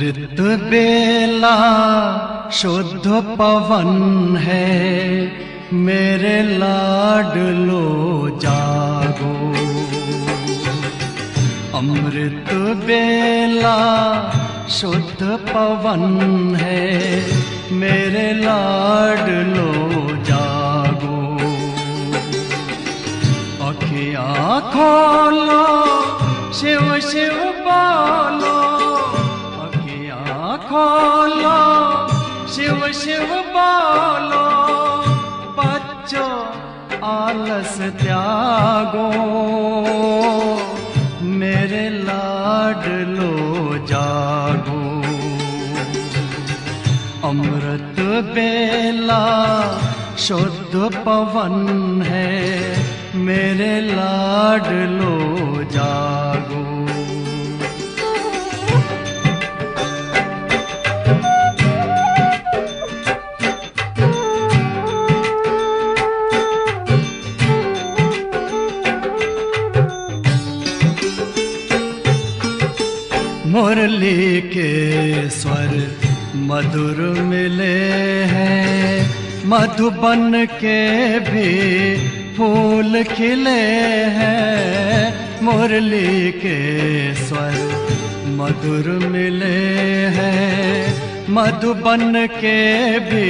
अमृत बेला शुद्ध पवन है, मेरे लाडलो जागो। अमृत बेला शुद्ध पवन है, मेरे लाडलो जागो। अखियाँ खोलो, शिव शिव बोलो, अखियाँ खोलो, शिव शिव बोलो। बच्चों आलस त्यागो, मेरे लाडलो जागो। अमृत बेला शुद्ध पवन है, मेरे लाडलो जागो। मुरली के स्वर मधुर मिले हैं, मधुबन के भी फूल खिले हैं। मुरली के स्वर मधुर मिले हैं, मधुबन के भी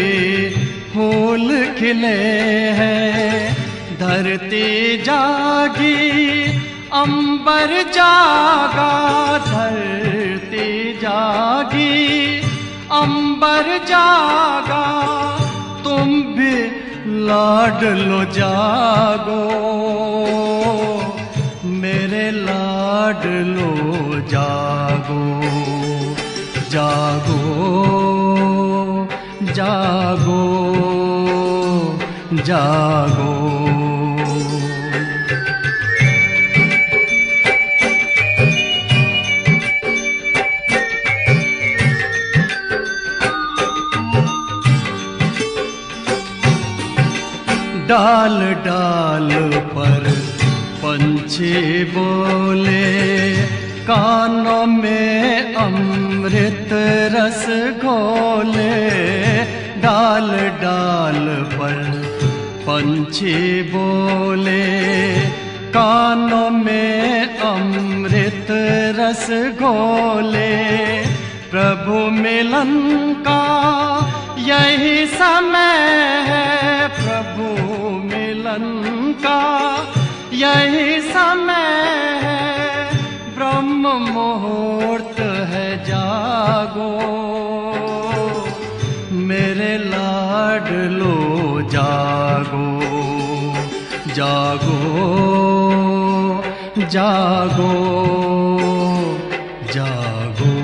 फूल खिले हैं। धरती जागी, अंबर जागा, धरती जागी, अंबर जागा। तुम भी लाडलो जागो, मेरे लाडलो जागो। जागो जागो जागो। डाल डाल पर पंछी बोले, कानों में अमृत रस घोले। डाल डाल पर पंछी बोले, कानों में अमृत रस घोले। प्रभु मिलन का यही समय है, प्रभु मिलन का यही समय है। ब्रह्म मुहूर्त है, जागो, मेरे लाडलो जागो। जागो जागो जागो।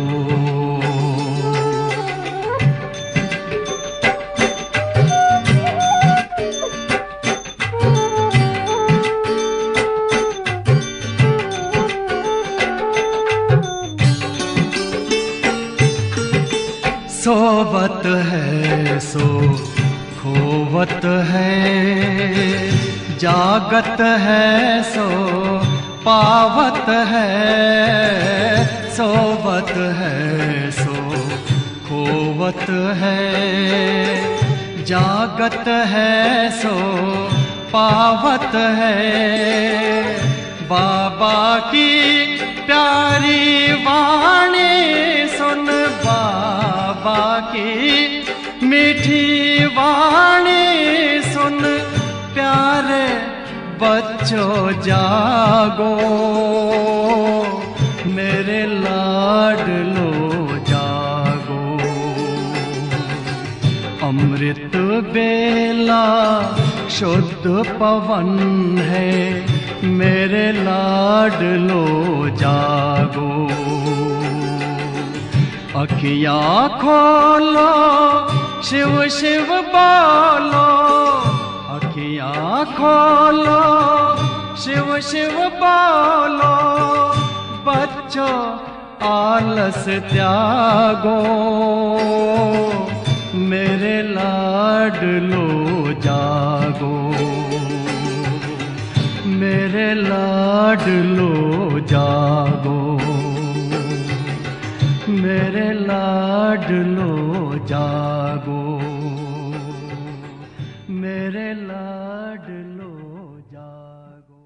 सोवत है सो खोवत है, जागत है सो पावत है। सोवत है सो खोवत है, जागत है सो पावत है। बाबा की प्यारी वाणी सुन, बाबा की मीठी वाणी सुन। प्यारे बच्चों जागो, मेरे लाडलो जागो। अमृत बेला शुद्ध पवन है, मेरे लाडलो जागो। अखियाँ खोलो, शिव शिव बोलो, अखियाँ खोलो, शिव शिव बोलो। बच्चों आलस त्यागो, मेरे लाडलो जागो। मेरे लाडलो जागो, मेरे लाडलो लाडलो जागो, मेरे लाडलो जागो।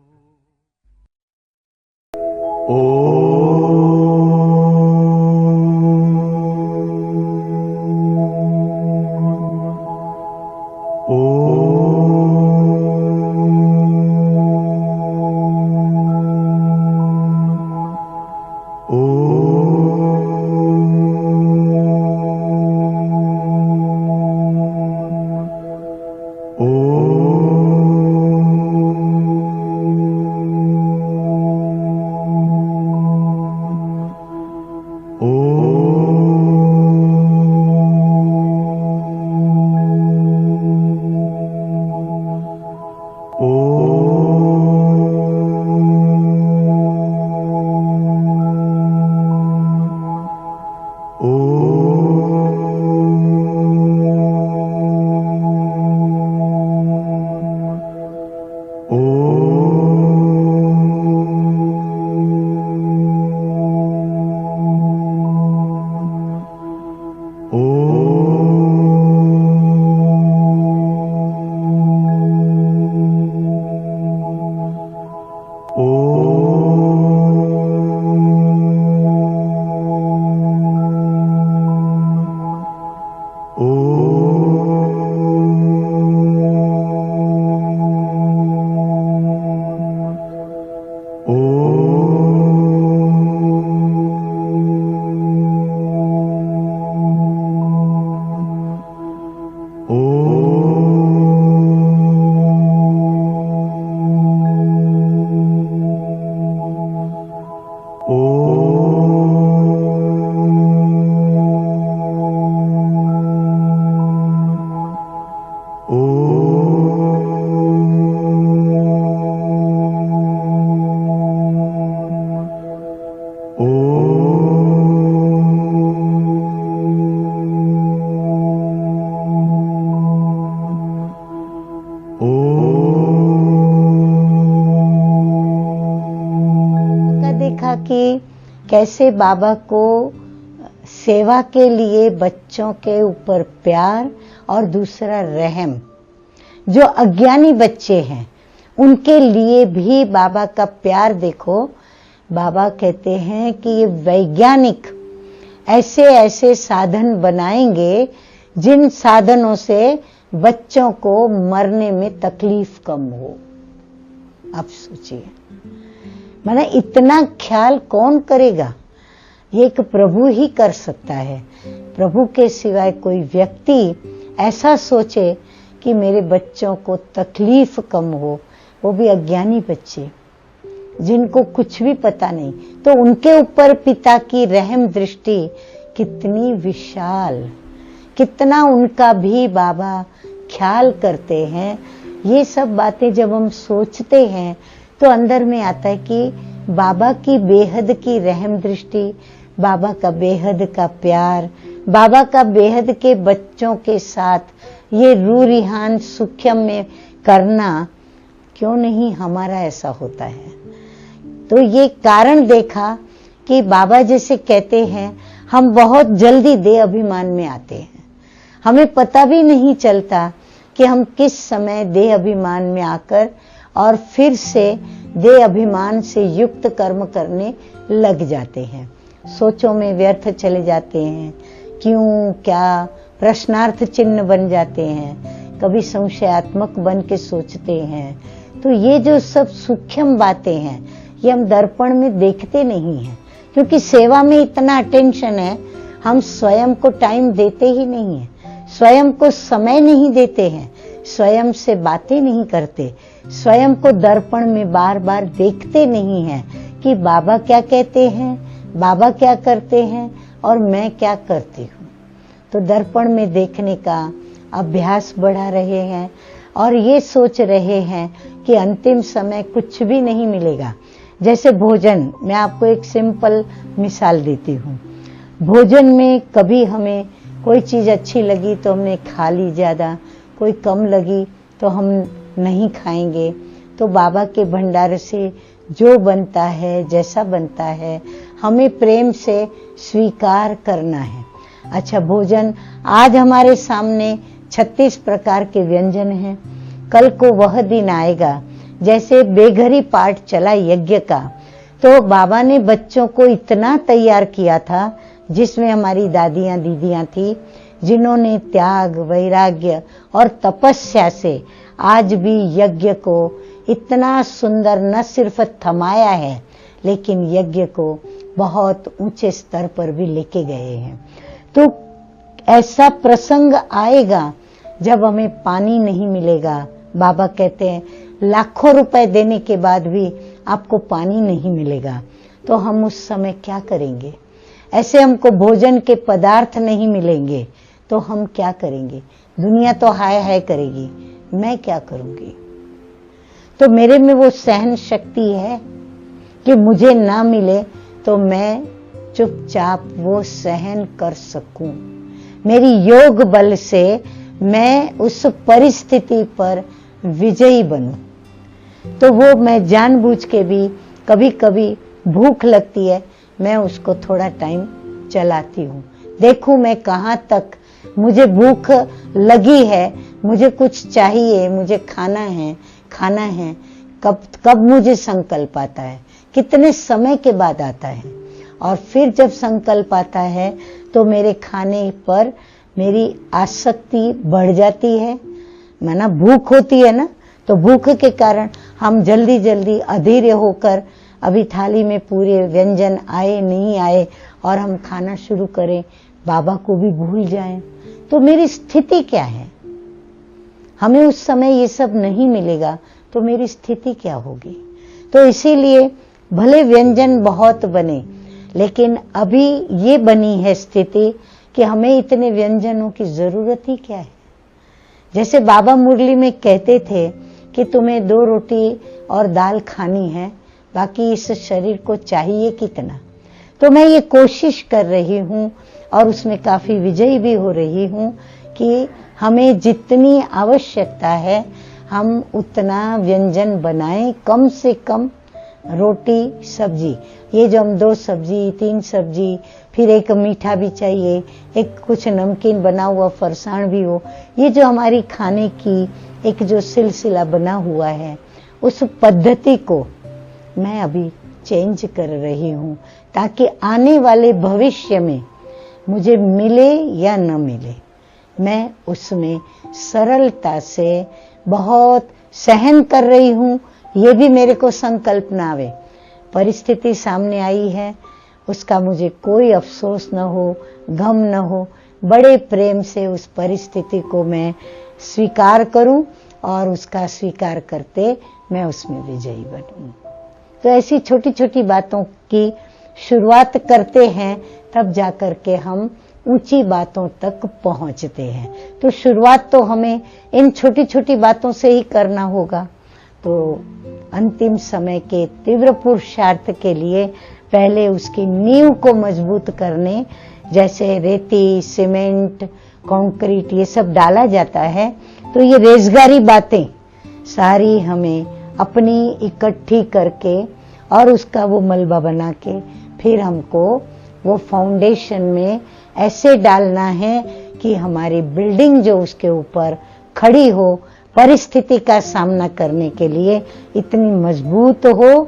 कि कैसे बाबा को सेवा के लिए बच्चों के ऊपर प्यार और दूसरा रहम, जो अज्ञानी बच्चे हैं उनके लिए भी बाबा का प्यार देखो। बाबा कहते हैं कि ये वैज्ञानिक ऐसे ऐसे साधन बनाएंगे जिन साधनों से बच्चों को मरने में तकलीफ कम हो। आप सोचिए, माने इतना ख्याल कौन करेगा? ये एक प्रभु ही कर सकता है। प्रभु के सिवाय कोई व्यक्ति ऐसा सोचे कि मेरे बच्चों को तकलीफ कम हो, वो भी अज्ञानी बच्चे जिनको कुछ भी पता नहीं, तो उनके ऊपर पिता की रहम दृष्टि कितनी विशाल, कितना उनका भी बाबा ख्याल करते हैं। ये सब बातें जब हम सोचते हैं तो अंदर में आता है कि बाबा की बेहद की रहम दृष्टि, बाबा का बेहद का प्यार, बाबा का बेहद के बच्चों के साथ ये रूरिहान सुख्यम में करना, क्यों नहीं हमारा ऐसा होता है? तो ये कारण देखा कि बाबा जैसे कहते हैं हम बहुत जल्दी देह अभिमान में आते हैं, हमें पता भी नहीं चलता कि हम किस समय देह अभिमान में आकर और फिर से देह अभिमान से युक्त कर्म करने लग जाते हैं। सोचों में व्यर्थ चले जाते हैं, क्यों क्या प्रश्नार्थ चिन्ह बन जाते हैं, कभी संशयात्मक बन के सोचते हैं। तो ये जो सब सूक्ष्म बातें हैं ये हम दर्पण में देखते नहीं हैं, क्योंकि सेवा में इतना अटेंशन है, हम स्वयं को टाइम देते ही नहीं है, स्वयं को समय नहीं देते हैं, स्वयं से बातें नहीं करते, स्वयं को दर्पण में बार बार देखते नहीं हैं कि बाबा क्या कहते हैं, बाबा क्या करते हैं और मैं क्या करती हूँ। तो दर्पण में देखने का अभ्यास बढ़ा रहे हैं और ये सोच रहे हैं कि अंतिम समय कुछ भी नहीं मिलेगा। जैसे भोजन, मैं आपको एक सिंपल मिसाल देती हूँ। भोजन में कभी हमें कोई चीज अच्छी लगी तो हमने खा ली ज्यादा, कोई कम लगी तो हम नहीं खाएंगे। तो बाबा के भंडार से जो बनता है, जैसा बनता है, हमें प्रेम से स्वीकार करना है। अच्छा भोजन, आज हमारे सामने 36 प्रकार के व्यंजन हैं। कल को वह दिन आएगा, जैसे बेघरी पाठ चला यज्ञ का, तो बाबा ने बच्चों को इतना तैयार किया था, जिसमें हमारी दादियां दीदियां थी, जिन्होंने त्याग, वैराग्य और तपस्या से आज भी यज्ञ को इतना सुंदर न सिर्फ थमाया है, लेकिन यज्ञ को बहुत ऊंचे स्तर पर भी लेके गए हैं। तो ऐसा प्रसंग आएगा जब हमें पानी नहीं मिलेगा। बाबा कहते हैं लाखों रुपए देने के बाद भी आपको पानी नहीं मिलेगा, तो हम उस समय क्या करेंगे? ऐसे हमको भोजन के पदार्थ नहीं मिलेंगे तो हम क्या करेंगे? दुनिया तो हाय हाय करेगी, मैं क्या करूंगी? तो मेरे में वो सहन शक्ति है कि मुझे ना मिले तो मैं चुपचाप वो सहन कर सकूं। मेरी योग बल से मैं उस परिस्थिति पर विजयी बनूं। तो वो मैं जानबूझ के भी कभी कभी भूख लगती है, मैं उसको थोड़ा टाइम चलाती हूँ, देखूं मैं कहाँ तक मुझे भूख लगी है, मुझे कुछ चाहिए, मुझे खाना है, कब मुझे संकल्प आता है, कितने समय के बाद आता है। और फिर जब संकल्प आता है तो मेरे खाने पर मेरी आसक्ति बढ़ जाती है। माना भूख होती है ना, तो भूख के कारण हम जल्दी जल्दी अधीर होकर अभी थाली में पूरे व्यंजन आए नहीं आए और हम खाना शुरू करें, बाबा को भी भूल जाएं। तो मेरी स्थिति क्या है? हमें उस समय ये सब नहीं मिलेगा तो मेरी स्थिति क्या होगी? तो इसीलिए भले व्यंजन बहुत बने, लेकिन अभी ये बनी है स्थिति कि हमें इतने व्यंजनों की जरूरत ही क्या है। जैसे बाबा मुरली में कहते थे कि तुम्हें 2 रोटी और दाल खानी है, बाकी इस शरीर को चाहिए कितना। तो मैं ये कोशिश कर रही हूँ और उसमें काफी विजयी भी हो रही हूँ कि हमें जितनी आवश्यकता है हम उतना व्यंजन बनाएं, कम से कम रोटी सब्जी। ये जो हम 2 सब्जी 3 सब्जी, फिर एक मीठा भी चाहिए, एक कुछ नमकीन बना हुआ फरसाण भी हो, ये जो हमारी खाने की एक जो सिलसिला बना हुआ है, उस पद्धति को मैं अभी चेंज कर रही हूँ, ताकि आने वाले भविष्य में मुझे मिले या न मिले, मैं उसमें सरलता से बहुत सहन कर रही हूँ। ये भी मेरे को संकल्प ना आवे, परिस्थिति सामने आई है, उसका मुझे कोई अफसोस न हो, गम न हो, बड़े प्रेम से उस परिस्थिति को मैं स्वीकार करूं और उसका स्वीकार करते मैं उसमें विजयी बनूं। तो ऐसी छोटी छोटी बातों की शुरुआत करते हैं, तब जाकर के हम ऊंची बातों तक पहुंचते हैं। तो शुरुआत तो हमें इन छोटी छोटी बातों से ही करना होगा। तो अंतिम समय के तीव्र पुरुषार्थ के लिए पहले उसकी नींव को मजबूत करने, जैसे रेती, सीमेंट, कंक्रीट ये सब डाला जाता है, तो ये रेजगारी बातें सारी हमें अपनी इकट्ठी करके और उसका वो मलबा बना के फिर हमको वो फाउंडेशन में ऐसे डालना है कि हमारी बिल्डिंग जो उसके ऊपर खड़ी हो, परिस्थिति का सामना करने के लिए इतनी मजबूत हो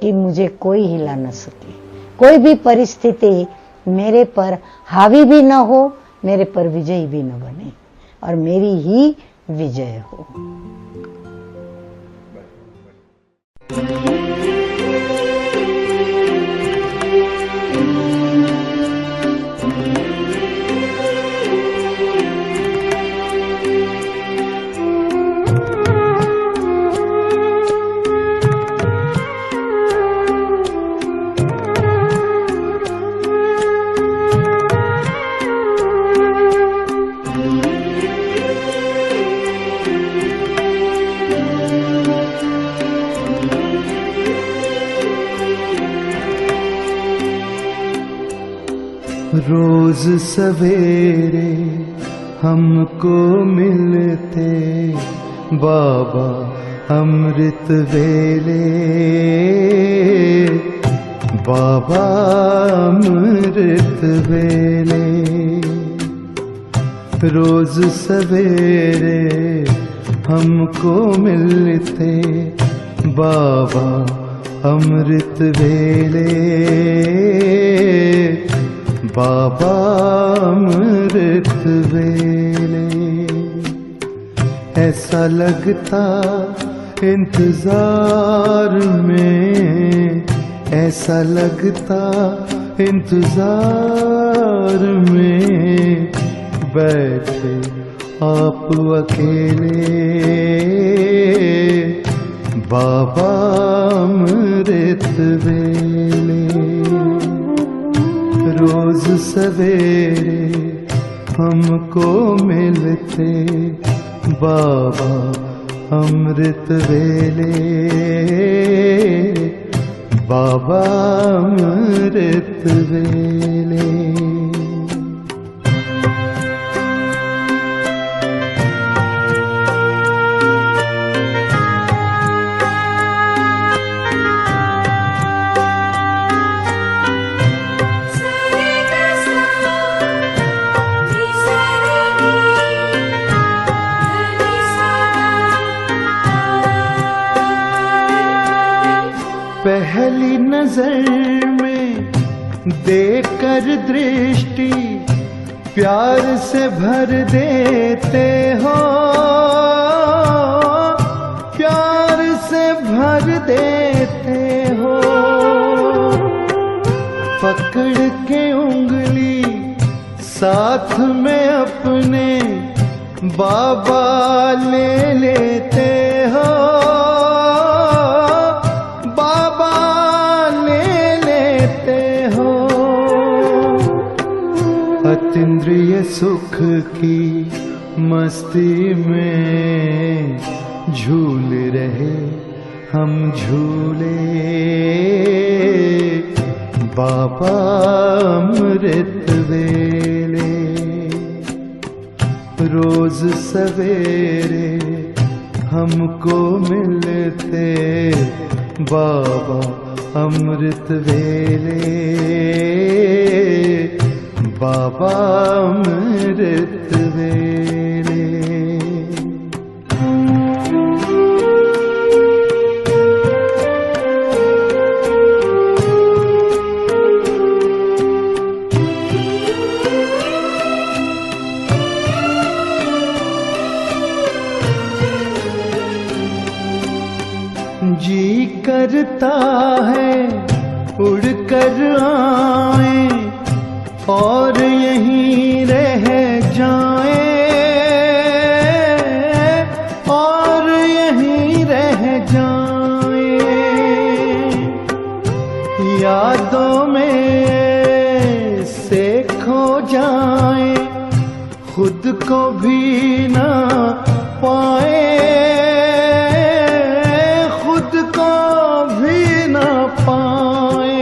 कि मुझे कोई हिला न सके, कोई भी परिस्थिति मेरे पर हावी भी न हो, मेरे पर विजयी भी न बने और मेरी ही विजय हो। रोज सवेरे हमको मिलते बाबा अमृत वेले, बाबा अमृत वेले। रोज सवेरे हमको मिलते बाबा अमृत वेले, बाबा अमृत वेले। ऐसा लगता इंतजार में, ऐसा लगता इंतजार में, बैठे आप अकेले बाबा अमृत वेले। रोज सवेरे हमको मिलते बाबा अमृत वेले, बाबा अमृत वेले। पहली नजर में देखकर दृष्टि प्यार से भर देते हो, प्यार से भर देते हो। पकड़ के उंगली साथ में अपने बाबा ले लेते हो, अतीन्द्रिय सुख की मस्ती में झूल रहे हम झूले बाबा अमृत वेले। रोज सवेरे हमको मिलते बाबा अमृत वेले, बाबा अमृत वेले। जी करता है उड़कर आए और यहीं रह जाए, और यहीं रह जाए। यादों में से खो जाए, खुद को भी ना पाए, खुद को भी ना पाए।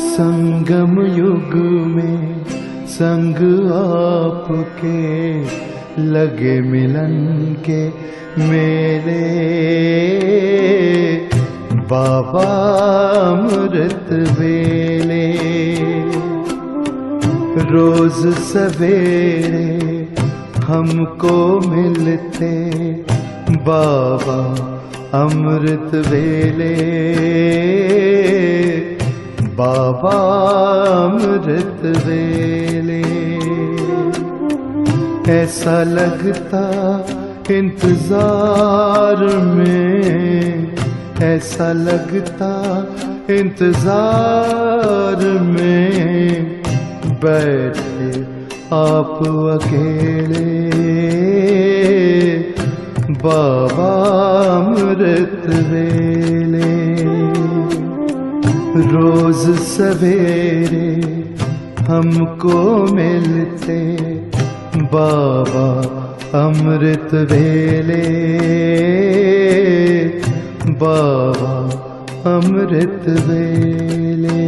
संगम युग में संग आपके लगे मिलन के मेले बाबा अमृत वेले। रोज सवेरे हमको मिलते बाबा अमृत वेले, बाबा अमृत वेले। ऐसा लगता इंतजार में, ऐसा लगता इंतजार में, बैठे आप अकेले बाबा अमृत वेले। रोज सवेरे हमको मिलते बाबा अमृत वेले, बाबा अमृत वेले।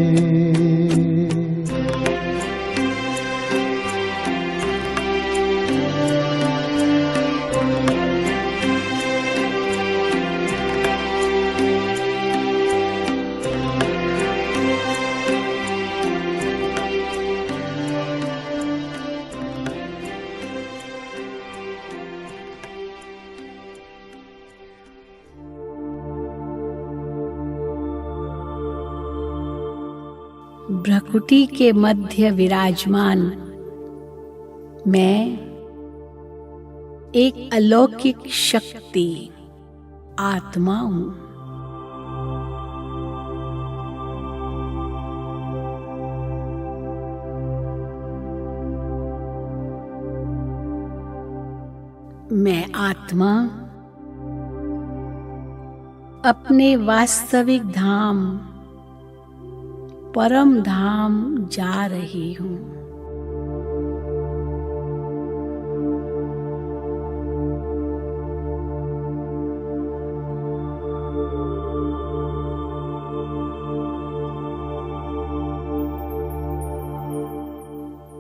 भ्रकुटी के मध्य विराजमान मैं एक अलौकिक शक्ति आत्मा हूँ। मैं आत्मा अपने वास्तविक धाम परम धाम जा रही हूँ।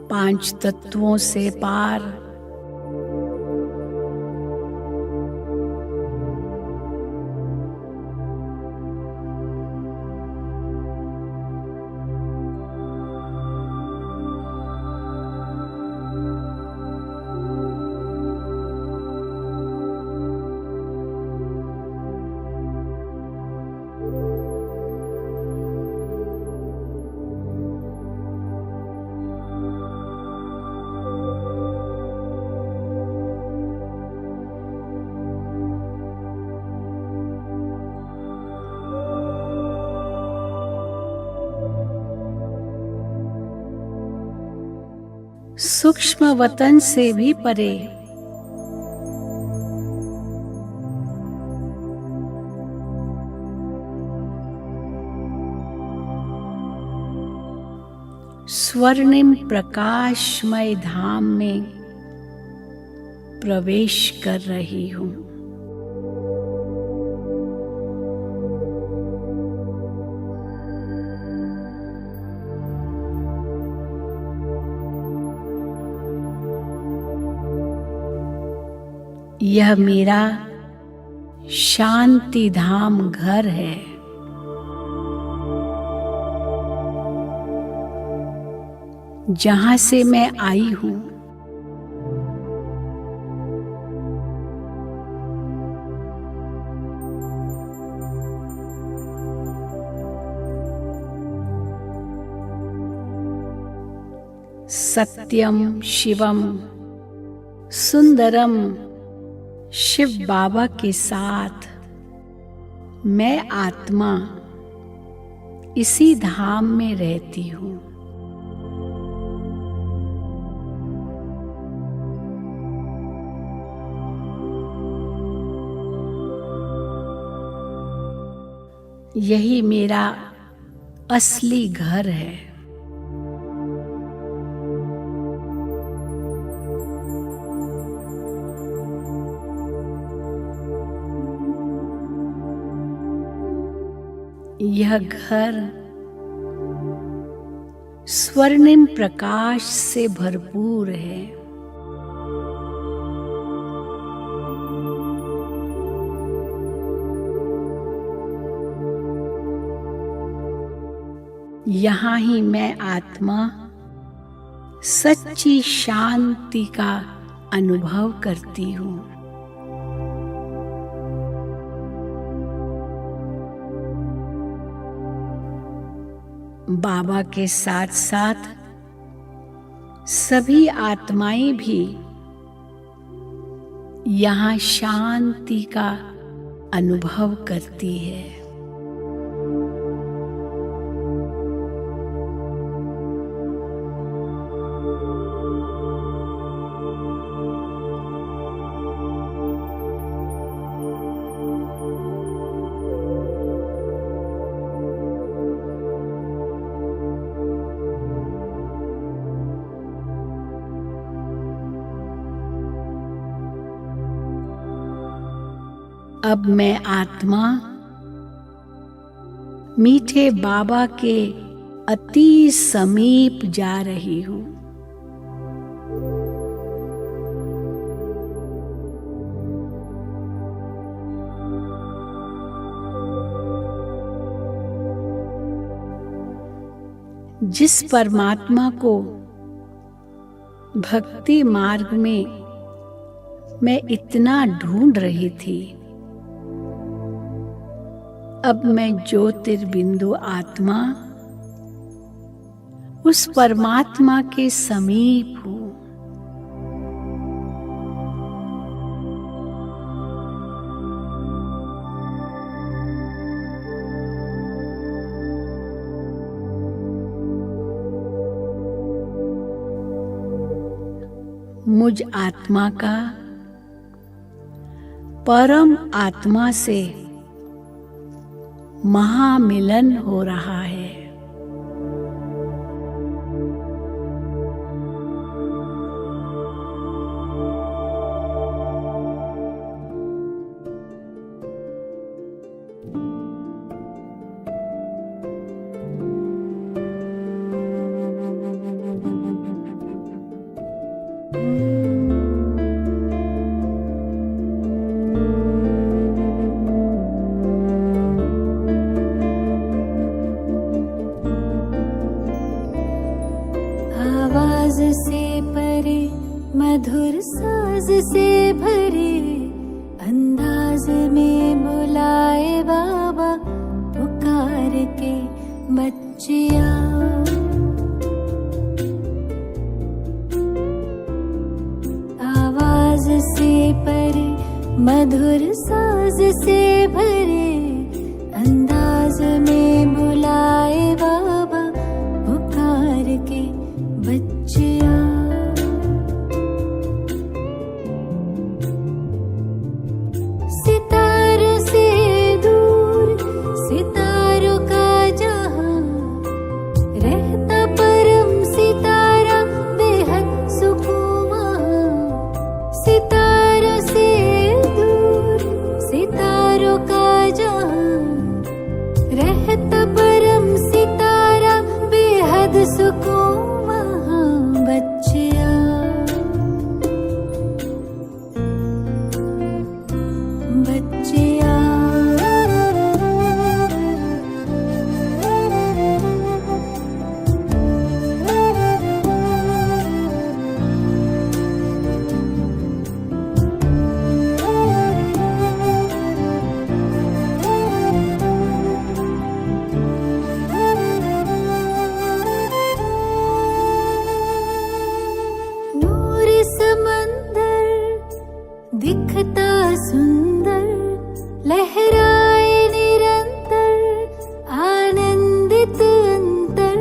पांच तत्वों से पार सूक्ष्म वतन से भी परे स्वर्णिम प्रकाशमय धाम में प्रवेश कर रही हूँ। यह मेरा शांति धाम घर है। जहां से मैं आई हूं सत्यम शिवम सुंदरम शिव बाबा के साथ मैं आत्मा इसी धाम में रहती हूँ। यही मेरा असली घर है। यह घर स्वर्णिम प्रकाश से भरपूर है। यहाँ ही मैं आत्मा सच्ची शांति का अनुभव करती हूँ। बाबा के साथ साथ सभी आत्माएं भी यहाँ शांति का अनुभव करती है। अब मैं आत्मा मीठे बाबा के अति समीप जा रही हूँ। जिस परमात्मा को भक्ति मार्ग में मैं इतना ढूंढ रही थी, अब मैं ज्योतिर्बिंदु आत्मा उस परमात्मा के समीप हूँ। मुझ आत्मा का परम आत्मा से महामिलन हो रहा है। आवाज से परे, मधुर साज से भरे, अंदाज में बुलाए बाबा पुकार के बच्चिया। आवाज से परे, मधुर साज से भरे, अंदाज में बुलाए बाबा पुकार के बच्चिया। सितारों से दूर, सितारों का जहां, रहता परम सितारा बेहद सुकून वहां। सितारों से दूर, सितारों का जहां, रहता परम सितारा बेहद सुकून बच्चिया। बच्चिया दिखता सुंदर, लहराए निरंतर, आनंदित अंतर।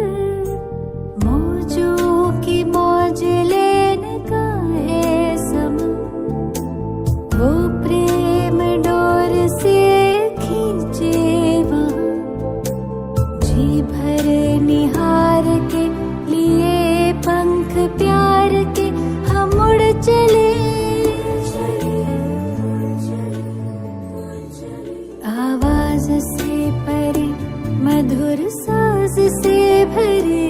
मौजों की मौज लेने का है समय, वो प्रेम डोर से खींचे वहाँ। जी भर निहार के लिए पंख प्यार के हम उड़ चले। आवाज से परे, मधुर साज से भरे,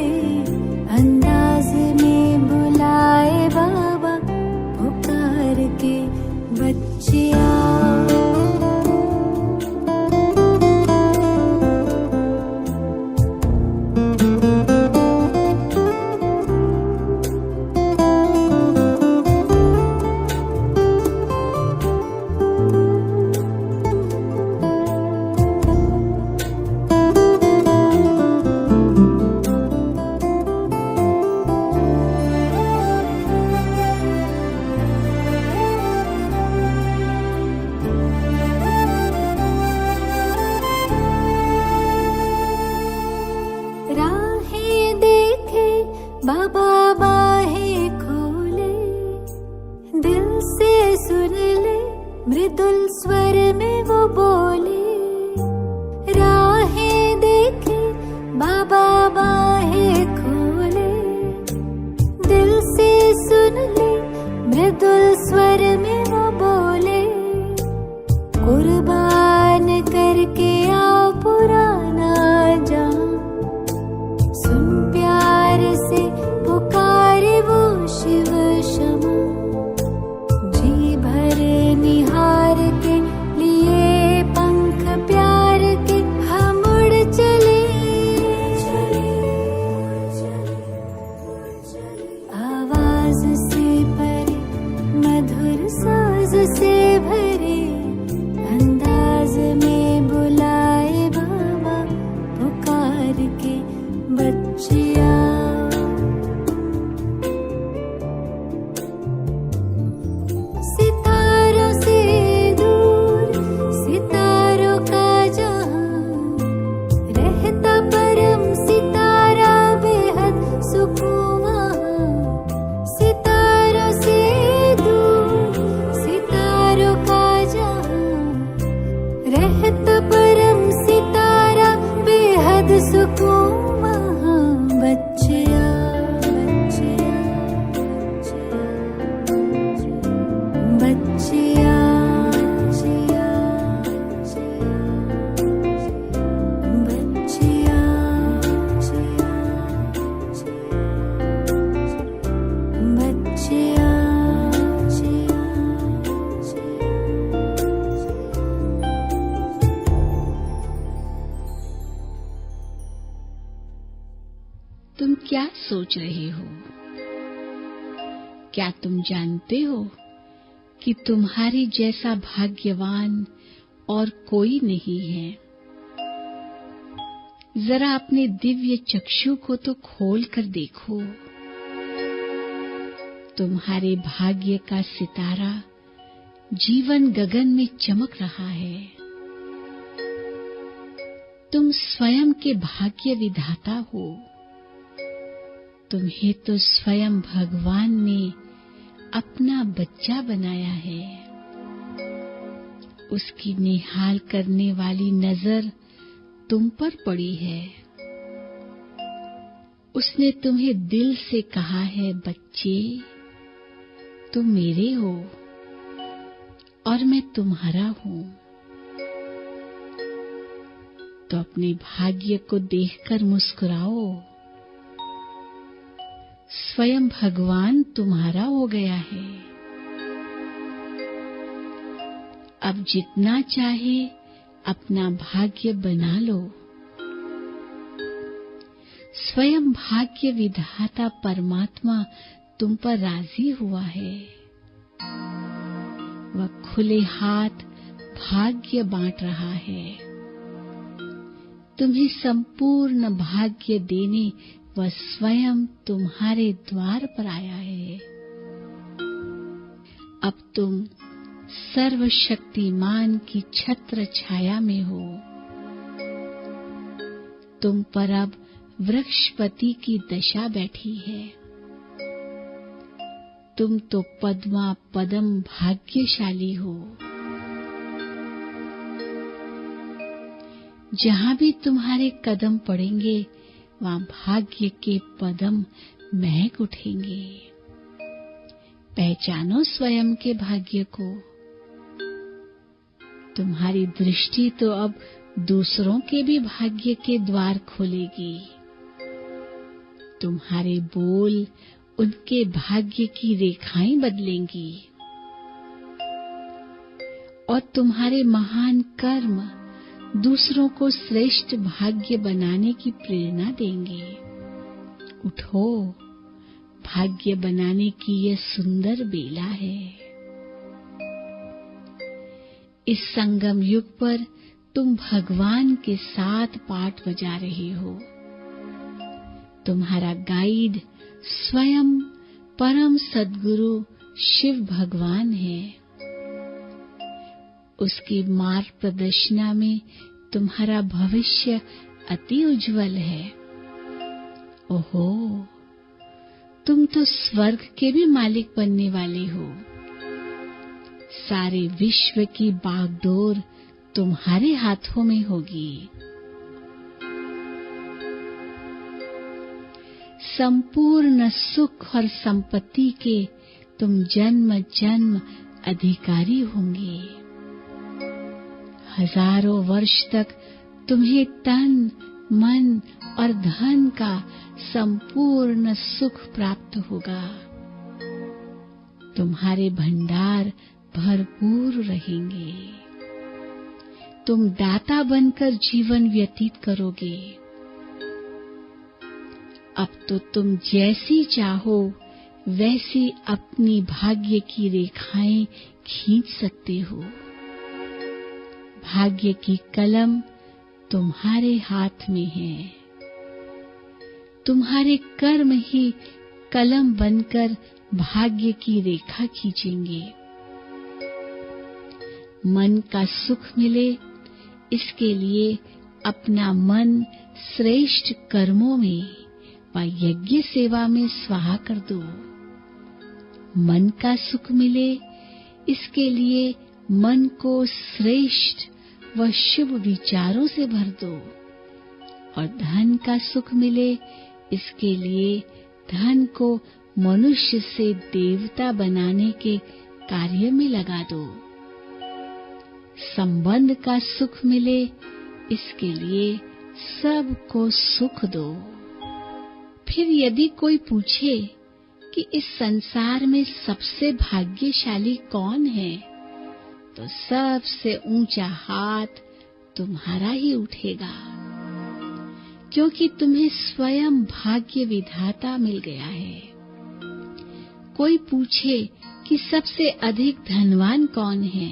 अंदाज में बुलाए बाबा पुकार के बच्चिया। बाबा बाहें खोले, दिल से सुन ले, मृदुल स्वर में वो बोले। राहें देखे, बाबा बाहें खोले, दिल से सुन ले, मृदुल स्वर में वो बोले। कुर्बान करके आओ पुराना जान, सुन प्यार से पुकारे वो शिव क्षमा। जी भर निहार के लिए पंख प्यार के हम उड़ चले। आवाज से परे, मधुर साज से भरे, अंदाज में बुलाए बाबा पुकार के बच्चिया। सोच रहे हो? क्या तुम जानते हो कि तुम्हारे जैसा भाग्यवान और कोई नहीं है? जरा अपने दिव्य चक्षु को तो खोल कर देखो। तुम्हारे भाग्य का सितारा जीवन गगन में चमक रहा है। तुम स्वयं के भाग्य विधाता हो। तुम्हें तो स्वयं भगवान ने अपना बच्चा बनाया है। उसकी निहाल करने वाली नजर तुम पर पड़ी है। उसने तुम्हें दिल से कहा है, बच्चे तुम मेरे हो और मैं तुम्हारा हूं। तो अपने भाग्य को देखकर मुस्कुराओ। स्वयं भगवान तुम्हारा हो गया है। अब जितना चाहे अपना भाग्य बना लो। स्वयं भाग्य विधाता परमात्मा तुम पर राजी हुआ है। वह खुले हाथ भाग्य बांट रहा है। तुम्हें संपूर्ण भाग्य देने वह स्वयं तुम्हारे द्वार पर आया है। अब तुम सर्वशक्तिमान की छत्र छाया में हो। तुम पर अब वृक्षपति की दशा बैठी है। तुम तो पद्मा पदम भाग्यशाली हो। जहां भी तुम्हारे कदम पड़ेंगे वहां भाग्य के पदम महक उठेंगे। पहचानो स्वयं के भाग्य को। तुम्हारी दृष्टि तो अब दूसरों के भी भाग्य के द्वार खोलेगी। तुम्हारे बोल उनके भाग्य की रेखाएं बदलेंगी और तुम्हारे महान कर्म दूसरों को श्रेष्ठ भाग्य बनाने की प्रेरणा देंगे। उठो, भाग्य बनाने की यह सुंदर बेला है। इस संगम युग पर तुम भगवान के साथ पाठ बजा रहे हो। तुम्हारा गाइड स्वयं परम सद्गुरु शिव भगवान है। उसकी मार्ग प्रदर्शना में तुम्हारा भविष्य अति उज्जवल है। ओहो, तुम तो स्वर्ग के भी मालिक बनने वाले हो। सारे विश्व की बागडोर तुम्हारे हाथों में होगी। संपूर्ण सुख और संपत्ति के तुम जन्म जन्म अधिकारी होंगे। हजारों वर्ष तक तुम्हें तन मन और धन का संपूर्ण सुख प्राप्त होगा। तुम्हारे भंडार भरपूर रहेंगे। तुम दाता बनकर जीवन व्यतीत करोगे। अब तो तुम जैसी चाहो वैसी अपनी भाग्य की रेखाएं खींच सकते हो। भाग्य की कलम तुम्हारे हाथ में है। तुम्हारे कर्म ही कलम बनकर भाग्य की रेखा खींचेंगे। मन का सुख मिले इसके लिए अपना मन श्रेष्ठ कर्मों में व यज्ञ सेवा में स्वाहा कर दो। मन का सुख मिले इसके लिए मन को श्रेष्ठ व शुभ विचारों से भर दो और धन का सुख मिले इसके लिए धन को मनुष्य से देवता बनाने के कार्य में लगा दो। संबंध का सुख मिले इसके लिए सबको सुख दो। फिर यदि कोई पूछे कि इस संसार में सबसे भाग्यशाली कौन है, तो सबसे ऊंचा हाथ तुम्हारा ही उठेगा। क्योंकि तुम्हें स्वयं भाग्य विधाता मिल गया है। कोई पूछे कि सबसे अधिक धनवान कौन है,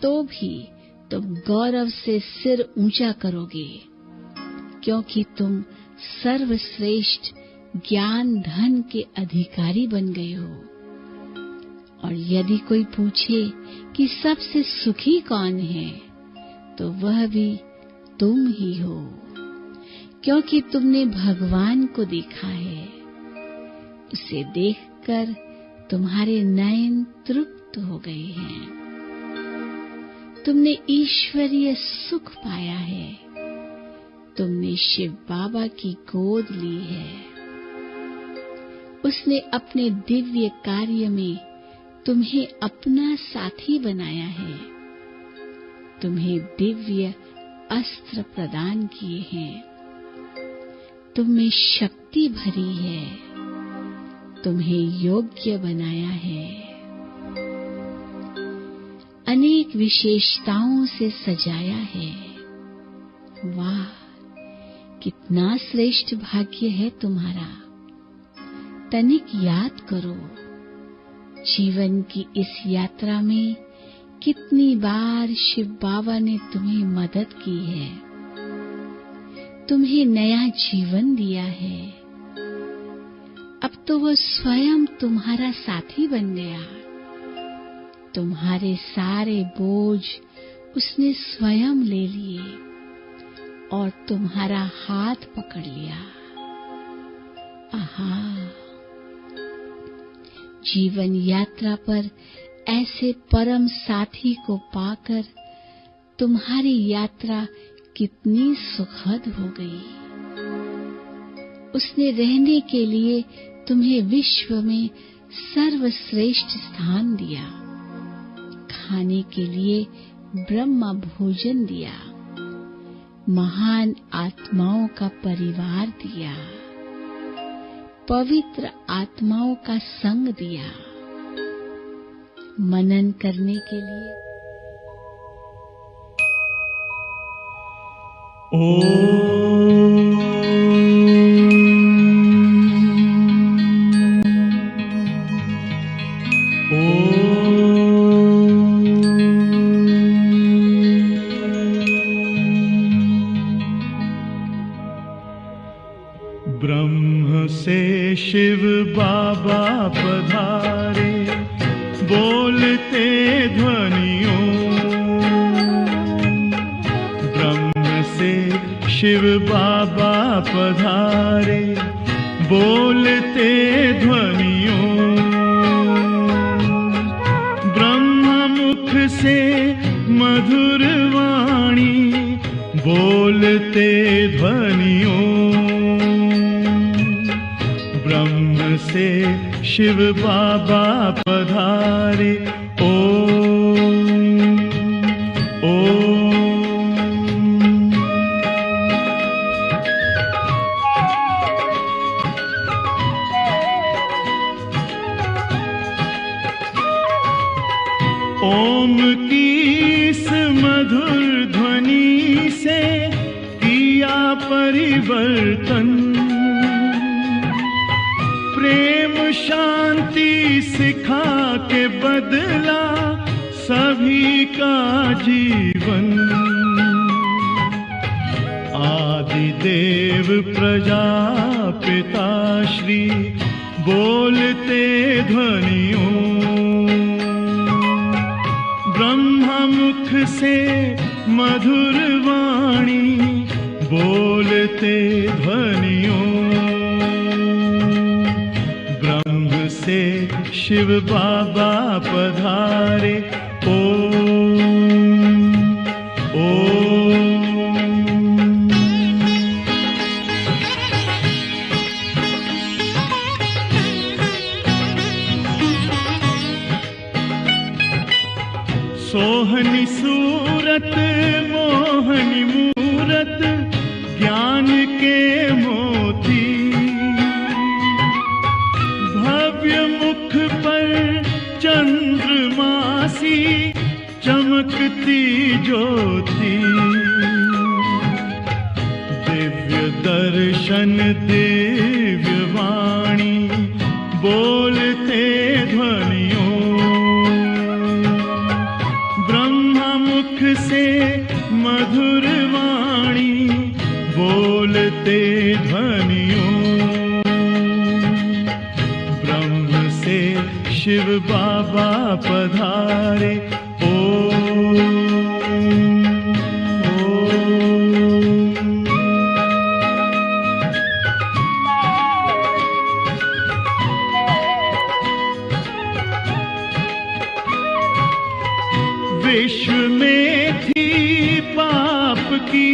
तो भी तुम गौरव से सिर ऊंचा करोगे, क्योंकि तुम सर्वश्रेष्ठ ज्ञान धन के अधिकारी बन गए हो। और यदि कोई पूछे कि सबसे सुखी कौन है, तो वह भी तुम ही हो, क्योंकि तुमने भगवान को देखा है। उसे देखकर तुम्हारे नयन तृप्त हो गए हैं। तुमने ईश्वरीय सुख पाया है। तुमने शिव बाबा की गोद ली है। उसने अपने दिव्य कार्य में तुम्हें अपना साथी बनाया है। तुम्हें दिव्य अस्त्र प्रदान किए हैं। तुम में शक्ति भरी है। तुम्हें योग्य बनाया है। अनेक विशेषताओं से सजाया है। वाह, कितना श्रेष्ठ भाग्य है तुम्हारा। तनिक याद करो, जीवन की इस यात्रा में कितनी बार शिव बाबा ने तुम्हें मदद की है, तुम्हें नया जीवन दिया है। अब तो वो स्वयं तुम्हारा साथी बन गया। तुम्हारे सारे बोझ उसने स्वयं ले लिए और तुम्हारा हाथ पकड़ लिया। आहा, जीवन यात्रा पर ऐसे परम साथी को पाकर तुम्हारी यात्रा कितनी सुखद हो गई। उसने रहने के लिए तुम्हें विश्व में सर्वश्रेष्ठ स्थान दिया, खाने के लिए ब्रह्म भोजन दिया, महान आत्माओं का परिवार दिया, पवित्र आत्माओं का संग दिया, मनन करने के लिए। ब्रह्म से शिव बाबा पधारे, बोलते ध्वनियों। ब्रह्म से शिव बाबा पधारे, बोलते ध्वनियों। ब्रह्म मुख से मधुर वाणी, बोलते ध्वनियों। ब्रह्म से शिव बाबा पधारे, ओम ओम। ओम की इस मधुर ध्वनि से किया परिवर्तन। प्रेम शांति सिखा के बदला सभी का जीवन। आदि देव प्रजापिता श्री बोलते ध्वनियों। ब्रह्म मुख से मधुर वाणी, बोलते ध्वनियों। ब्रह्म से शिव बाबा पधारे, ओम ओम। सोहनी सूरत मोहनी मूरत, ज्ञान के मोती। भव्य मुख पर चंद्रमासी, चमकती ज्योति। दिव्य दर्शन दिव्य वाणी बोलते ध्वनियों, ब्रह्मा मुख से मधुर वाणी बोलते ध्वनियों, ब्रह्म से शिव बाबा पधारे। ओम विश्व में थी पाप की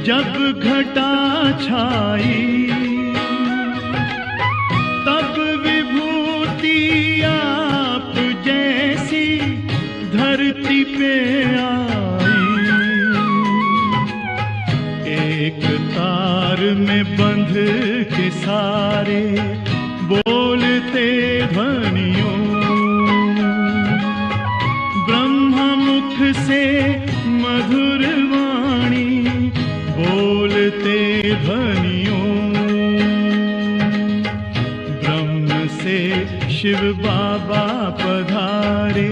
जब घटा छाई, तब विभूति आप जैसी धरती पे आई। एक तार में बंध के सारे बोलते ध्वनियों, मुख से मधुर वाणी बोलते ध्वनियों, ब्रह्म से शिव बाबा पधारे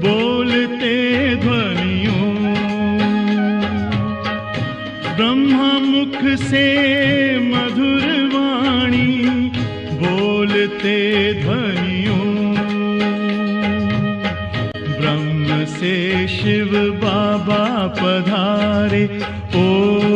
बोलते ध्वनियों, ब्रह्मा मुख से मधुर वाणी बोलते ध्वनियों, ब्रह्म से शिव बाबा पधारे। ओम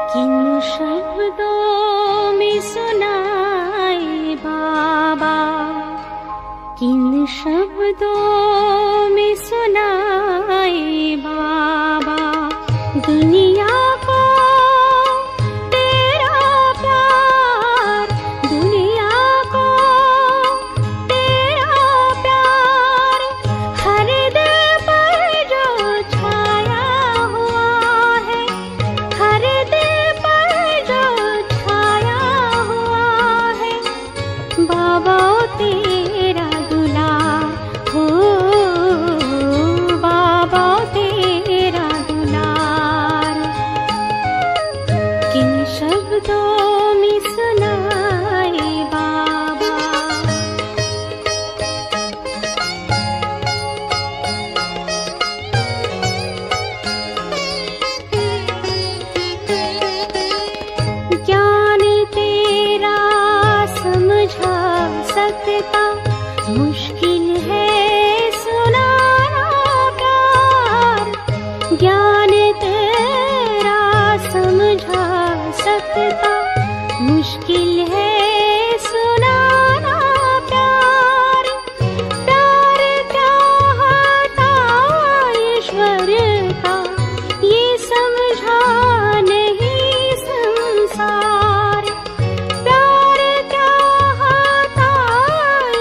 किन शब्दों में सुनाए बाबा, किन शब्दों में सुनाए बाबा, दुनिया को तेरा प्यार, दुनिया को तेरा प्यार, हर दिल पर जो छाया हुआ है, हर दिल पर जो छाया हुआ है, बाबा तेरा दुलार हो, बाबा तेरा दुलार, किन शब्दों में सुनाए बाबा। ज्ञान तेरा समझा सकता, मुश्किल है सुनाना प्यार, ज्ञान तेरा समझा सकता, मुश्किल है सुनाना प्यार, प्यार क्या होता ईश्वर का ये समझा नहीं संसार, प्यार क्या होता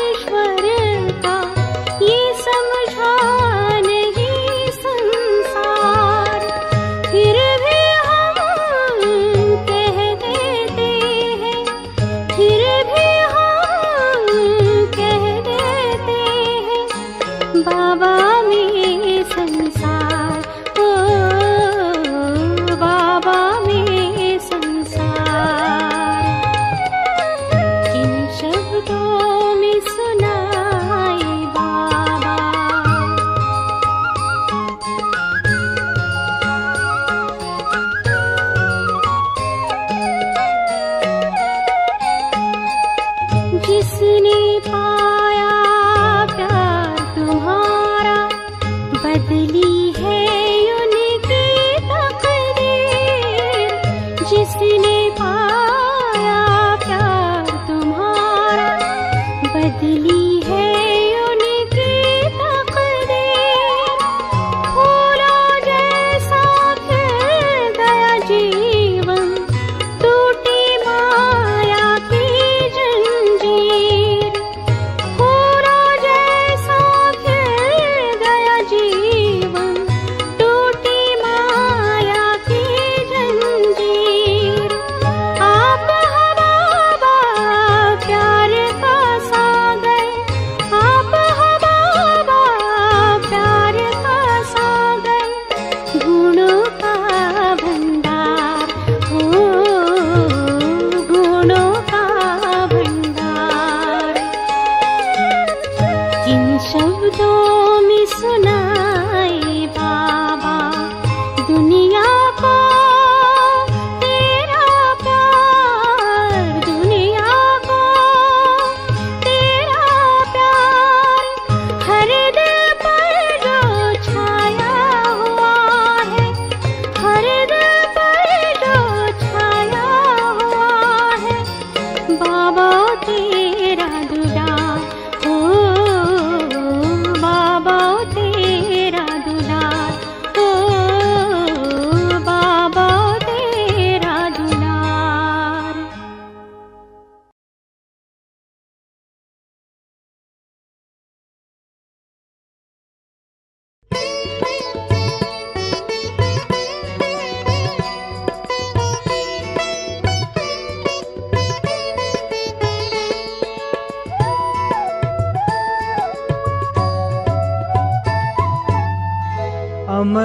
ईश्वर का ये समझा नहीं संसार, फिर भी हम कह देते हैं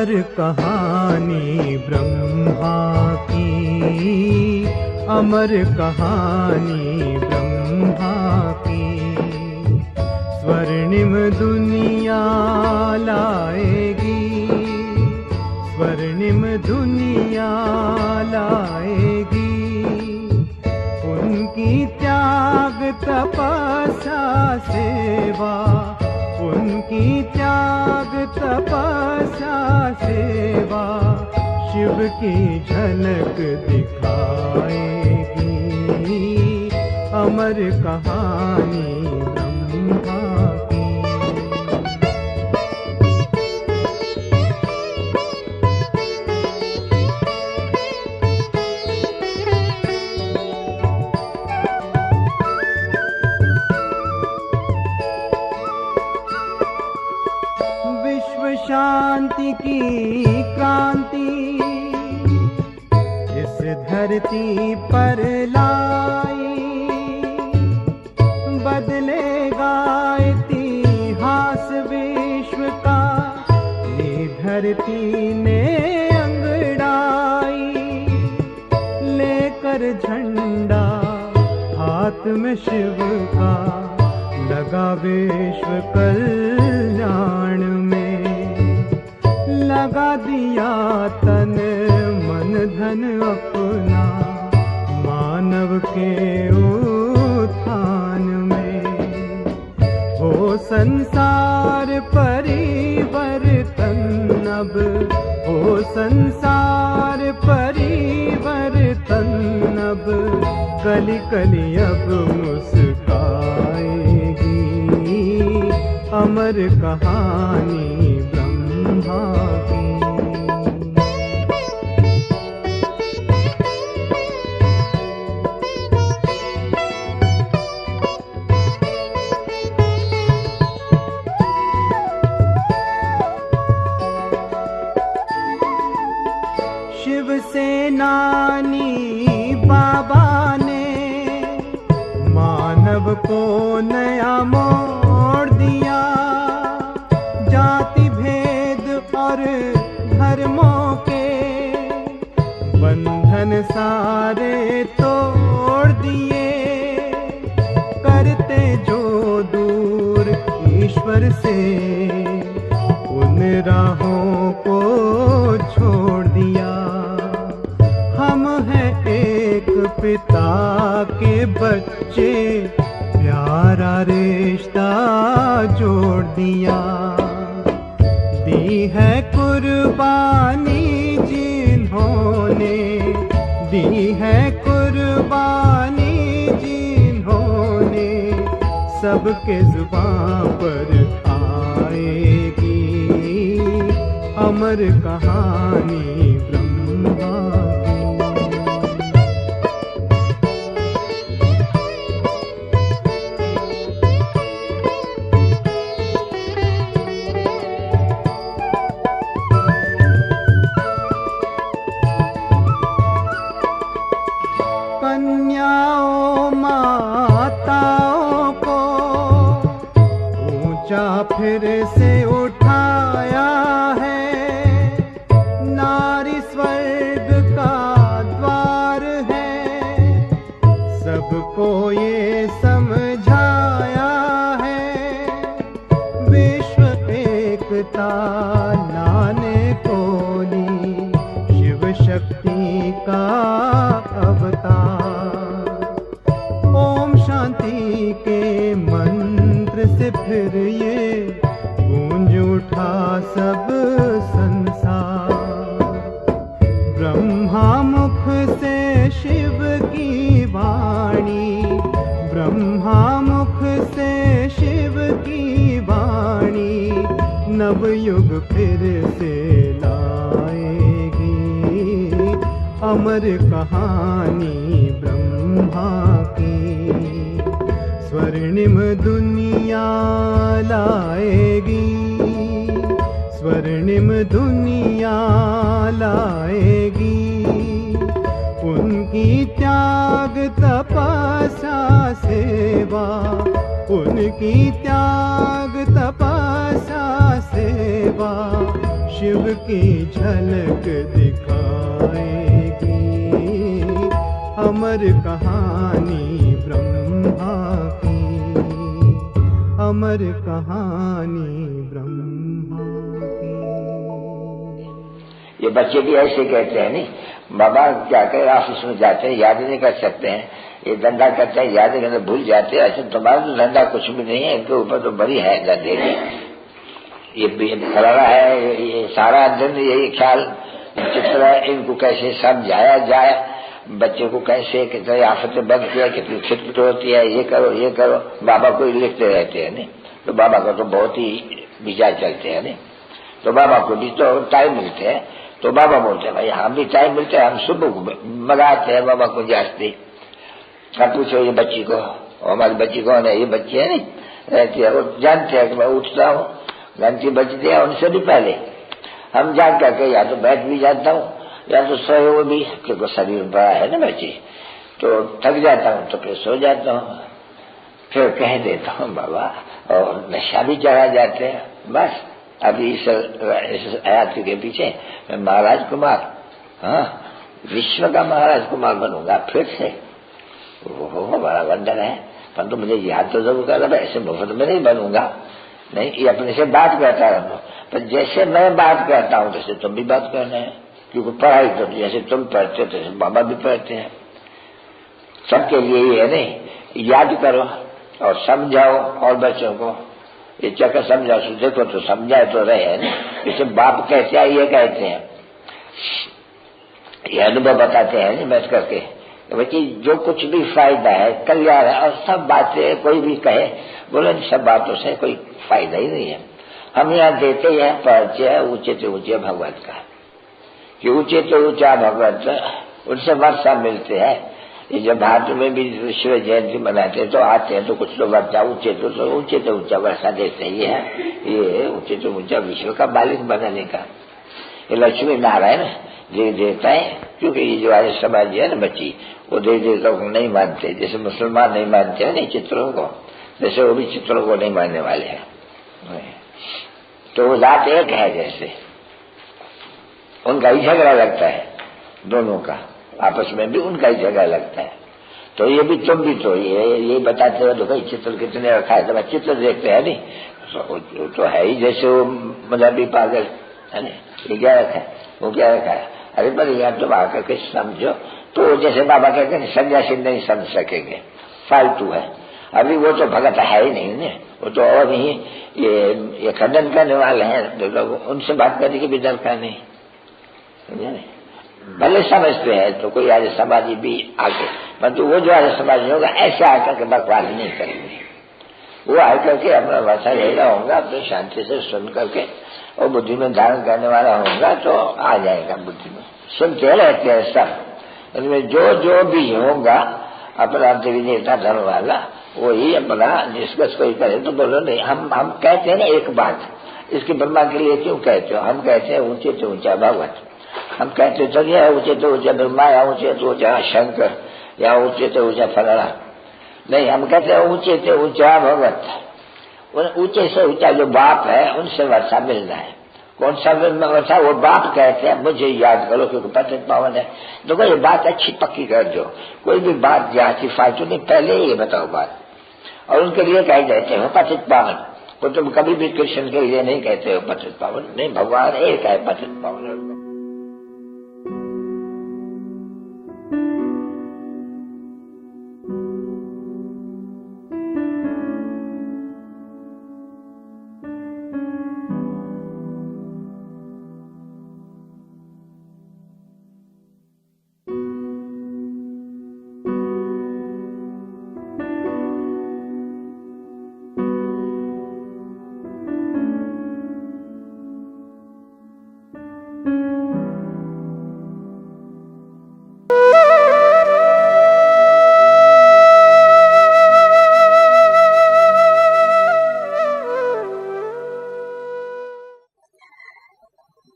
अमर कहानी ब्रह्मा की, अमर कहानी ब्रह्मा की। स्वर्णिम दुनिया लाएगी, स्वर्णिम दुनिया लाएगी। उनकी त्याग तपस्या सेवा, उनकी त्याग तपस्या सेवा शिव की झलक दिखाएगी। अमर कहानी ब्रह्मा की। शांति की क्रांति इस धरती पर लाई, बदलेगा इतिहास विश्व का ये धरती ने अंगड़ाई। लेकर झंडा हाथ में शिव का, लगा विश्व कल्याण में। लगा दिया तन मन धन अपना मानव के उत्थान में। हो संसार परिवर्तन अब, हो संसार परिवर्तन अब। कली कली अब मुस्काएगी, अमर कहानी ब्रह्मा की। शिवसेनानी बाबा ने मानव को नया मोड़ दिया। जाति भेद और धर्मों के बंधन सारे तोड़ दिए। करते जो दूर ईश्वर से, उन राहों को छोड़ दिया। हम हैं एक पिता के बच्चे, प्यारा रिश्ता जोड़ दिया। दी है कुर्बानी जिन्होंने, दी है कुर्बानी जिन्होंने। सबके जुबान पर आएगी अमर कहानी ब्रह्मा की। कन्याओं माताओं को ऊंचा फिर से उठाया है। नारी स्वर्ग का द्वार है, सबको ये समझाया है। विश्व एकता लाने को ली शिव शक्ति का अवतार। ओम शांति के मंत्र से फिर ये गूंज उठा सब संसार। ब्रह्मा मुख से शिव की वाणी, ब्रह्मा मुख से शिव की वाणी। नवयुग फिर से लाएगी अमर कहानी ब्रह्मा की। स्वर्णिम दुनिया लाएगी, स्वर्णिम दुनिया लाएगी। उनकी त्याग तपस्या सेवा, उनकी त्याग तपस्या सेवा शिव की झलक दिखाएगी। अमर कहानी ब्रह्मा की, अमर कहानी ब्रह्मा की। ये बच्चे भी ऐसे कहते हैं नहीं, बाबा क्या कहे, ऑफिस में जाते हैं याद नहीं कर सकते हैं, ये धंधा करते हैं याद करना भूल जाते हैं। अच्छा तुम्हारा तो धंधा कुछ भी नहीं है, इनके ऊपर तो बड़ी है धंधे की। ये फलाना है, ये सारा दिन यही ख्याल चित्र है, इनको कैसे समझाया जाए, बच्चे को कैसे कितनी आफतें बंद किया, कितनी खिदमत होती है, ये करो ये करो। बाबा को लिखते रहते हैं नहीं, तो बाबा को तो बहुत ही विचार चलते हैं नहीं, तो बाबा को भी तो टाइम मिलते हैं, तो बाबा बोलते हैं भाई हम भी टाइम मिलते हैं, हम सुबह को मंगाते हैं बाबा को जाते। अब पूछो ये बच्ची को, हमारी बच्ची कौन है, ये बच्ची है नहीं रहती है, वो जानते हैं कि मैं उठता हूँ, घंटी बजती है, उनसे भी पहले हम जान करके या तो बैठ भी जाता हूँ या तो सोए हुए भी, क्योंकि शरीर बड़ा है ना बच्ची, तो थक जाता हूँ तो फिर सो जाता हूँ, फिर कह देता हूँ बाबा, और नशा भी चढ़ा जाते हैं। बस अभी इस आयात के पीछे मैं महाराज कुमार, हाँ विश्व का महाराज कुमार बनूंगा फिर से, वो बड़ा वंदन है, परंतु मुझे याद तो जरूर कर, ऐसे मुफ्त में नहीं बनूंगा, नहीं ये अपने से बात करता रहूँ, पर जैसे मैं बात करता हूँ जैसे तुम भी बात करना है, क्योंकि पढ़ाई तो जैसे तुम पढ़ते हो जैसे बाबा भी पढ़ते हैं, सबके लिए ही है नहीं, याद करो और समझाओ और बच्चों को ये चक्कर समझाओ, देखो तो समझाए तो रहे ना, जैसे बाप कहते हैं ये कहते हैं, ये अनुभव बताते हैं नहीं बैठ करके, बच्ची जो कुछ भी फायदा है कल्याण है, और सब बातें कोई भी कहे बोले इन सब बातों से कोई फायदा ही नहीं है। हम यहाँ देते हैं परिचय ऊंचे से ऊंचे भगवत का, कि ऊंचे तो ऊंचा भगवत उनसे वर्षा मिलते हैं। ये जब भारत में भी विश्व जयंती मनाते तो आते हैं तो कुछ लोग वर्षा ऊंचे तो ऊंचा वर्षा देते ही है, ये ऊंचे तो ऊंचा विश्व का मालिक बनाने का ये लक्ष्मी नारायण जी देता है, क्योंकि ये जो आज समाज है ना बच्ची, वो देवता को नहीं मानते, जैसे मुसलमान नहीं मानते हैं नहीं चित्रों को, जैसे वो भी चित्रों को नहीं मानने वाले हैं, तो वो जात एक है, जैसे उनका ही झगड़ा लगता है, दोनों का आपस में भी उनका ही झगड़ा लगता है। तो ये भी तुम भी तो ये बताते हो तो भाई चित्र कितने रखा है, तो चित्र देखते हैं नहीं, तो है ही जैसे वो मजहबी पागल है नहीं, ये क्या रखा है वो क्या रखा है, अरे पर यार तुम आकर के समझो, तो जैसे बाबा कहते हैं सन्यासी नहीं समझ सकेंगे, फालतू है, अभी वो तो भगत है ही नहीं ने, वो तो और ही ये खंडन करने वाले हैं, तो लोग उनसे बात करने की भी दरकार नहीं, समझे नहीं, भले समझते हैं तो कोई आज समाजी भी आके, परंतु वो जो आज समाजी होगा ऐसे आकर के बकवास नहीं करेंगे, वो आकर के अपना भाषा लेगा होगा, अपनी शांति से सुन करके और बुद्धि में धारण करने वाला होगा तो आ जाएगा बुद्धि में, सुनते रहते हैं सब, इनमें जो भी होगा अपना देवी देवता धर्म वाला वही अपना डिस्कस कोई करे तो बोलो नहीं, हम कहते हैं ना एक बात, इसकी ब्रह्मा के लिए क्यों कहते हो, हम कहते हैं ऊंचे तो ऊंचा भगवत, हम कहते तो नहीं है ऊंचे तो ऊंचा ब्रह्मा या ऊंचे तो ऊंचा शंकर या ऊंचे तो ऊंचा फलाना, नहीं हम कहते हैं ऊंचे से ऊंचा भगवत, ऊंचे से ऊंचा जो बाप है उनसे वर्षा मिलना है, कौन सा वर्षा, वो बाप कहते हैं मुझे याद करो क्योंकि पतित पावन है, तो कोई बात अच्छी पक्की कर दो, कोई भी बात जाती फालतू नहीं, पहले ये बताओ बात, और उनके लिए कहे जाते हो पतित पावन, वो तुम कभी भी कृष्ण के लिए नहीं कहते हो पतित पावन, नहीं भगवान एक है पतित पावन।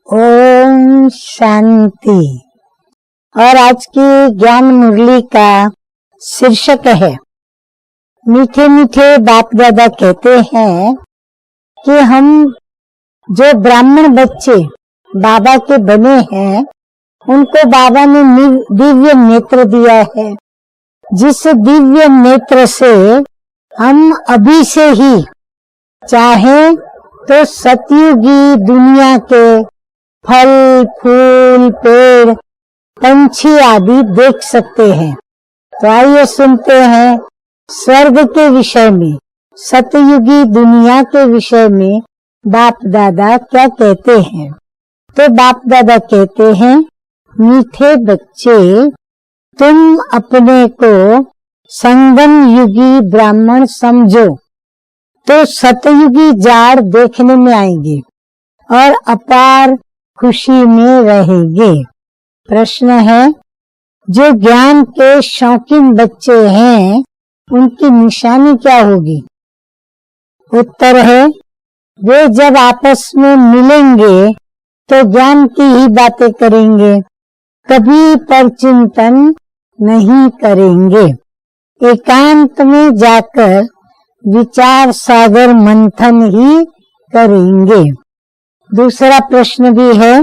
ओम शांति। और आज की ज्ञान मुरली का शीर्षक है, मीठे मीठे बाप दादा कहते हैं कि हम जो ब्राह्मण बच्चे बाबा के बने हैं, उनको बाबा ने दिव्य नेत्र दिया है, जिस दिव्य नेत्र से हम अभी से ही चाहे तो सतयुगी दुनिया के फल, फूल, पेड़, पंछी आदि देख सकते हैं। तो आइए सुनते हैं स्वर्ग के विषय में, सतयुगी दुनिया के विषय में बाप दादा क्या कहते हैं। तो बाप दादा कहते हैं, मीठे बच्चे, तुम अपने को संगम युगी ब्राह्मण समझो तो सतयुगी जाड़ देखने में आएंगे और अपार खुशी में रहेंगे। प्रश्न है, जो ज्ञान के शौकीन बच्चे हैं उनकी निशानी क्या होगी? उत्तर है, वे जब आपस में मिलेंगे तो ज्ञान की ही बातें करेंगे, कभी परचिंतन नहीं करेंगे। एकांत में जाकर विचार सागर मंथन ही करेंगे। दूसरा प्रश्न भी है,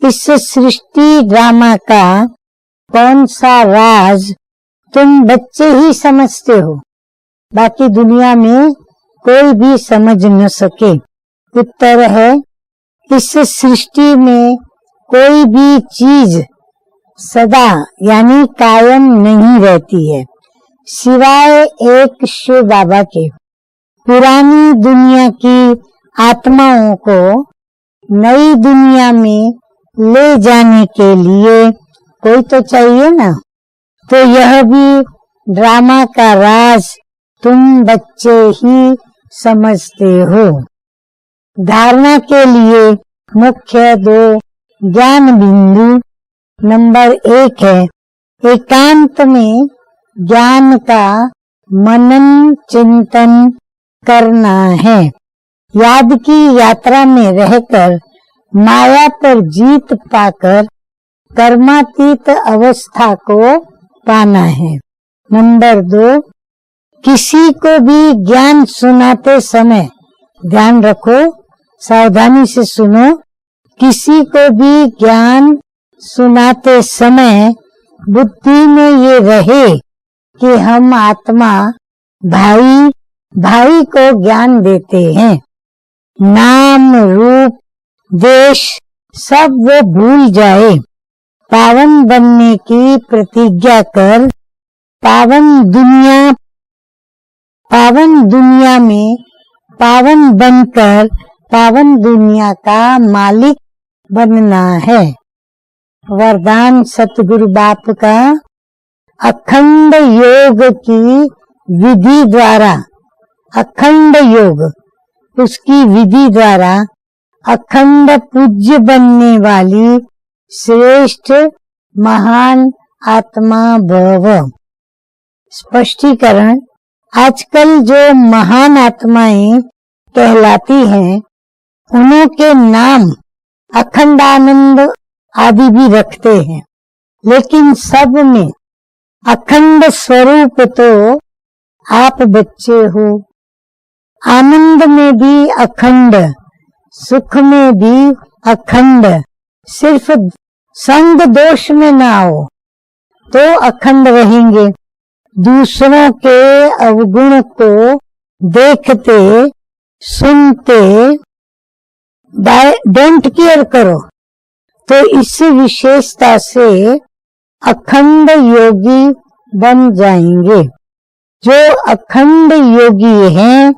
इस सृष्टि ड्रामा का कौन सा राज तुम बच्चे ही समझते हो, बाकी दुनिया में कोई भी समझ न सके? उत्तर है, इस सृष्टि में कोई भी चीज सदा यानी कायम नहीं रहती है, सिवाय एक शिव बाबा के। पुरानी दुनिया की आत्माओं को नई दुनिया में ले जाने के लिए कोई तो चाहिए ना। तो यह भी ड्रामा का राज तुम बच्चे ही समझते हो। धारणा के लिए मुख्य 2 ज्ञान बिंदु। नंबर 1 है, एकांत में ज्ञान का मनन चिंतन करना है। याद की यात्रा में रहकर माया पर जीत पाकर कर्मातीत अवस्था को पाना है। नंबर 2, किसी को भी ज्ञान सुनाते समय ध्यान रखो, सावधानी से सुनो, किसी को भी ज्ञान सुनाते समय बुद्धि में ये रहे कि हम आत्मा भाई को ज्ञान देते हैं। नाम, रूप, देश सब वो भूल जाए। पावन बनने की प्रतिज्ञा कर पावन दुनिया में पावन बनकर पावन दुनिया का मालिक बनना है। वरदान सतगुरु बाप का, अखंड योग की विधि द्वारा, अखंड योग उसकी विधि द्वारा अखंड पूज्य बनने वाली श्रेष्ठ महान आत्मा भव। स्पष्टीकरण, आजकल जो महान आत्माएं कहलाती हैं उन्हों के नाम अखंडानंद आदि भी रखते हैं, लेकिन सब में अखंड स्वरूप तो आप बच्चे हो। आनंद में भी अखंड, सुख में भी अखंड, सिर्फ संग दोष में ना आओ तो अखंड रहेंगे। दूसरों के अवगुण को देखते सुनते डोंट केयर करो तो इस विशेषता से अखंड योगी बन जाएंगे। जो अखंड योगी हैं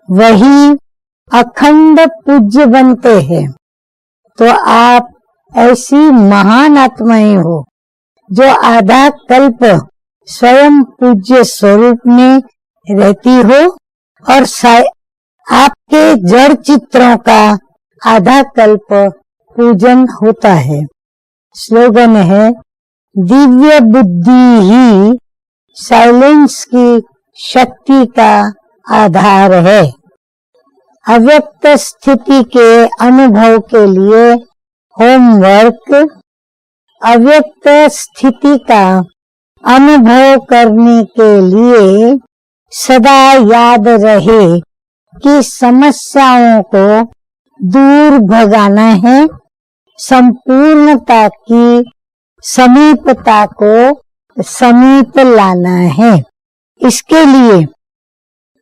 वही अखंड पूज्य बनते हैं। तो आप ऐसी महान आत्माएं हो जो आधा कल्प स्वयं पूज्य स्वरूप में रहती हो और आपके जड़ चित्रों का आधा कल्प पूजन होता है। स्लोगन है, दिव्य बुद्धि ही साइलेंस की शक्ति का आधार है। अव्यक्त स्थिति के अनुभव के लिए होमवर्क, अव्यक्त स्थिति का अनुभव करने के लिए सदा याद रहे कि समस्याओं को दूर भगाना है, संपूर्णता की समीपता को समीप लाना है। इसके लिए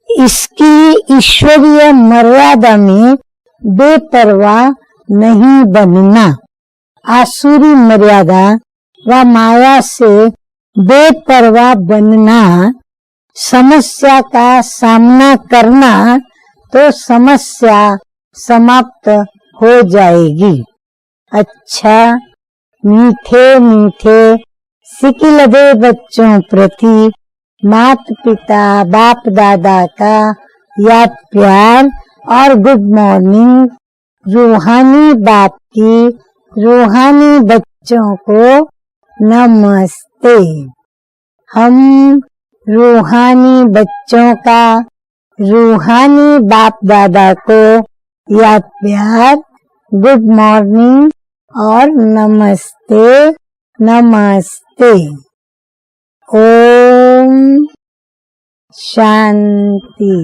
इसकी ईश्वरीय मर्यादा में बेपरवाह नहीं बनना। आसुरी मर्यादा व माया से बेपरवाह बनना, समस्या का सामना करना तो समस्या समाप्त हो जाएगी। अच्छा, मीठे मीठे सिकिलदे बच्चों प्रति माता पिता बाप दादा का याद प्यार और गुड मॉर्निंग। रूहानी बाप की रूहानी बच्चों को नमस्ते। हम रूहानी बच्चों का रूहानी बाप दादा को याद प्यार, गुड मॉर्निंग और नमस्ते नमस्ते। ओम शांति।